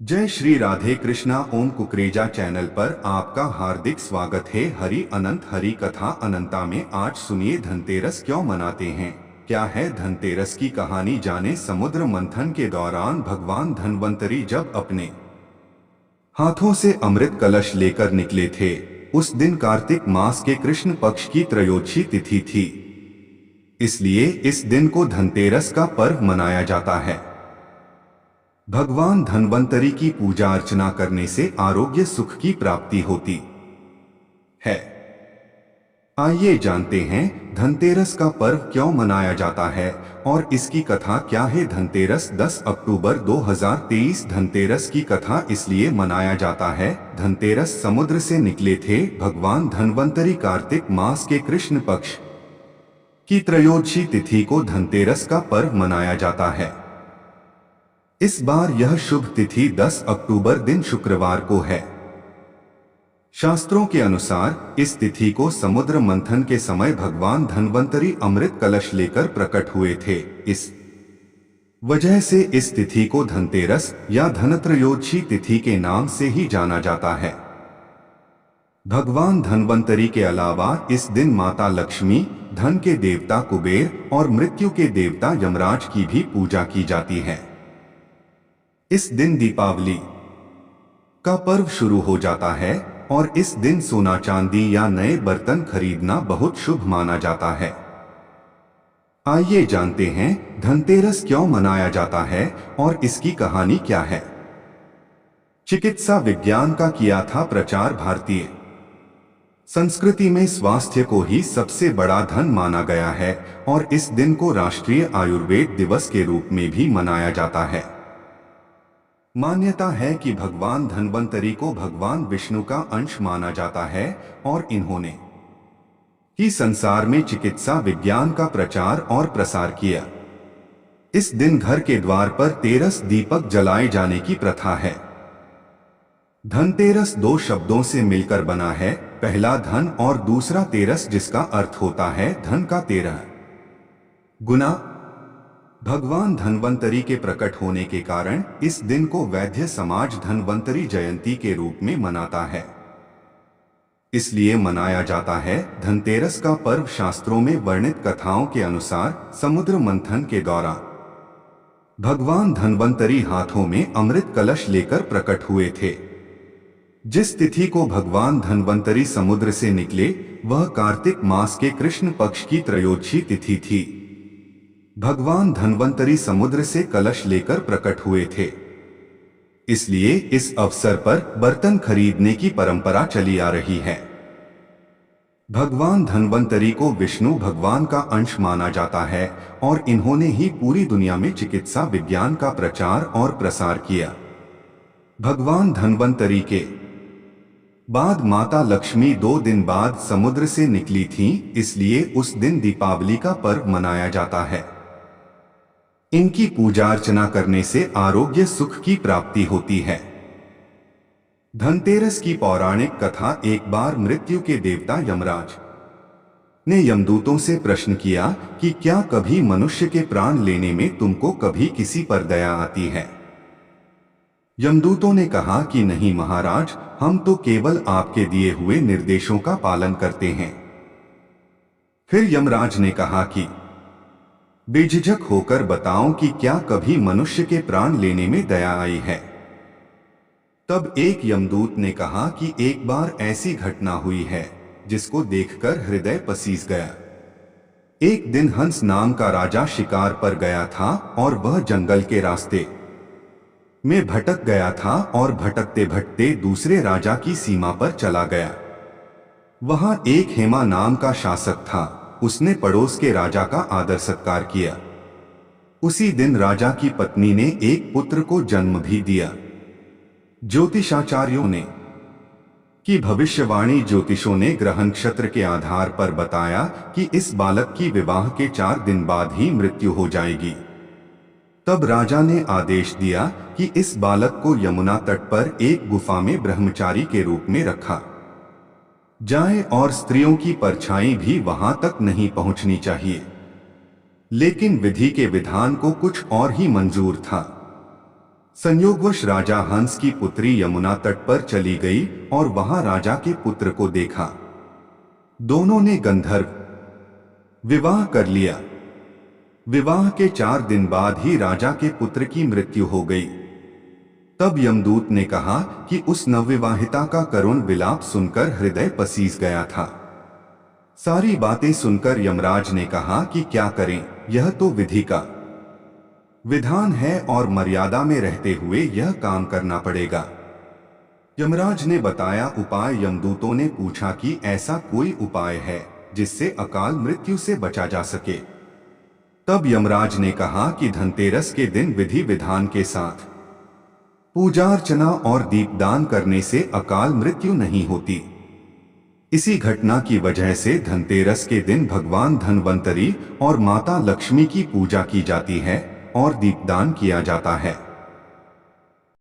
जय श्री राधे कृष्णा। ओम कुकरेजा चैनल पर आपका हार्दिक स्वागत है। हरि अनंत हरि कथा अनंता में आज सुनिए धनतेरस क्यों मनाते हैं, क्या है धनतेरस की कहानी जाने। समुद्र मंथन के दौरान भगवान धन्वंतरी जब अपने हाथों से अमृत कलश लेकर निकले थे, उस दिन कार्तिक मास के कृष्ण पक्ष की त्रयोदशी तिथि थी। इसलिए इस दिन को धनतेरस का पर्व मनाया जाता है। भगवान धन्वंतरी की पूजा अर्चना करने से आरोग्य सुख की प्राप्ति होती है। आइए जानते हैं धनतेरस का पर्व क्यों मनाया जाता है और इसकी कथा क्या है। धनतेरस 10 अक्टूबर 2023। धनतेरस की कथा इसलिए मनाया जाता है, धनतेरस समुद्र से निकले थे भगवान धन्वंतरी। कार्तिक मास के कृष्ण पक्ष की त्रयोदशी तिथि को धनतेरस का पर्व मनाया जाता है। इस बार यह शुभ तिथि 10 अक्टूबर दिन शुक्रवार को है। शास्त्रों के अनुसार इस तिथि को समुद्र मंथन के समय भगवान धन्वंतरी अमृत कलश लेकर प्रकट हुए थे। इस वजह से इस तिथि को धनतेरस या धनत्रयोदशी तिथि के नाम से ही जाना जाता है। भगवान धन्वंतरी के अलावा इस दिन माता लक्ष्मी, धन के देवता कुबेर और मृत्यु के देवता यमराज की भी पूजा की जाती है। इस दिन दीपावली का पर्व शुरू हो जाता है और इस दिन सोना चांदी या नए बर्तन खरीदना बहुत शुभ माना जाता है। आइए जानते हैं धनतेरस क्यों मनाया जाता है और इसकी कहानी क्या है। चिकित्सा विज्ञान का किया था प्रचार। भारतीय संस्कृति में स्वास्थ्य को ही सबसे बड़ा धन माना गया है और इस दिन को राष्ट्रीय आयुर्वेद दिवस के रूप में भी मनाया जाता है। मान्यता है कि भगवान धन्वंतरी को भगवान विष्णु का अंश माना जाता है और इन्होंने ही संसार में चिकित्सा विज्ञान का प्रचार और प्रसार किया। इस दिन घर के द्वार पर तेरस दीपक जलाए जाने की प्रथा है। धनतेरस दो शब्दों से मिलकर बना है, पहला धन और दूसरा तेरस, जिसका अर्थ होता है धन का 13 गुना। भगवान धन्वंतरी के प्रकट होने के कारण इस दिन को वैद्य समाज धन्वंतरी जयंती के रूप में मनाता है, इसलिए मनाया जाता है। धनतेरस का पर्व शास्त्रों में वर्णित कथाओं के अनुसार समुद्र मंथन के दौरान भगवान धन्वंतरी हाथों में अमृत कलश लेकर प्रकट हुए थे। जिस तिथि को भगवान धन्वंतरी समुद्र से निकले वह कार्तिक मास के कृष्ण पक्ष की त्रयोदशी तिथि थी। भगवान धन्वंतरी समुद्र से कलश लेकर प्रकट हुए थे, इसलिए इस अवसर पर बर्तन खरीदने की परंपरा चली आ रही है। भगवान धन्वंतरी को विष्णु भगवान का अंश माना जाता है और इन्होंने ही पूरी दुनिया में चिकित्सा विज्ञान का प्रचार और प्रसार किया। भगवान धन्वंतरी के बाद माता लक्ष्मी 2 दिन बाद समुद्र से निकली थीं, इसलिए उस दिन दीपावली का पर्व मनाया जाता है। इनकी पूजा अर्चना करने से आरोग्य सुख की प्राप्ति होती है। धनतेरस की पौराणिक कथा। एक बार मृत्यु के देवता यमराज ने यमदूतों से प्रश्न किया कि क्या कभी मनुष्य के प्राण लेने में तुमको कभी किसी पर दया आती है। यमदूतों ने कहा कि नहीं महाराज, हम तो केवल आपके दिए हुए निर्देशों का पालन करते हैं। फिर यमराज ने कहा कि बेझिझक होकर बताओ कि क्या कभी मनुष्य के प्राण लेने में दया आई है। तब एक यमदूत ने कहा कि एक बार ऐसी घटना हुई है जिसको देखकर हृदय पसीज गया। एक दिन हंस नाम का राजा शिकार पर गया था और वह जंगल के रास्ते में भटक गया था और भटकते भटकते दूसरे राजा की सीमा पर चला गया। वहां एक हेमा नाम का शासक था। उसने पड़ोस के राजा का आदर सत्कार किया। उसी दिन राजा की पत्नी ने एक पुत्र को जन्म भी दिया। ज्योतिषाचार्यों ने की भविष्यवाणी ज्योतिषों ने ग्रह नक्षत्र के आधार पर बताया कि इस बालक की विवाह के 4 दिन बाद ही मृत्यु हो जाएगी। तब राजा ने आदेश दिया कि इस बालक को यमुना तट पर एक गुफा में ब्रह्मचारी के रूप में रखा जाए और स्त्रियों की परछाई भी वहां तक नहीं पहुंचनी चाहिए। लेकिन विधि के विधान को कुछ और ही मंजूर था। संयोगवश राजा हंस की पुत्री यमुना तट पर चली गई और वहां राजा के पुत्र को देखा। दोनों ने गंधर्व विवाह कर लिया। विवाह के 4 दिन बाद ही राजा के पुत्र की मृत्यु हो गई। तब यमदूत ने कहा कि उस नवविवाहिता का करुण विलाप सुनकर हृदय पसीज गया था। सारी बातें सुनकर यमराज ने कहा कि क्या करें, यह तो विधि का विधान है और मर्यादा में रहते हुए यह काम करना पड़ेगा। यमराज ने बताया उपाय। यमदूतों ने पूछा कि ऐसा कोई उपाय है जिससे अकाल मृत्यु से बचा जा सके। तब यमराज ने कहा कि धनतेरस के दिन विधि विधान के साथ पूजा अर्चना और दीपदान करने से अकाल मृत्यु नहीं होती। इसी घटना की वजह से धनतेरस के दिन भगवान धन्वंतरी और माता लक्ष्मी की पूजा की जाती है और दीपदान किया जाता है।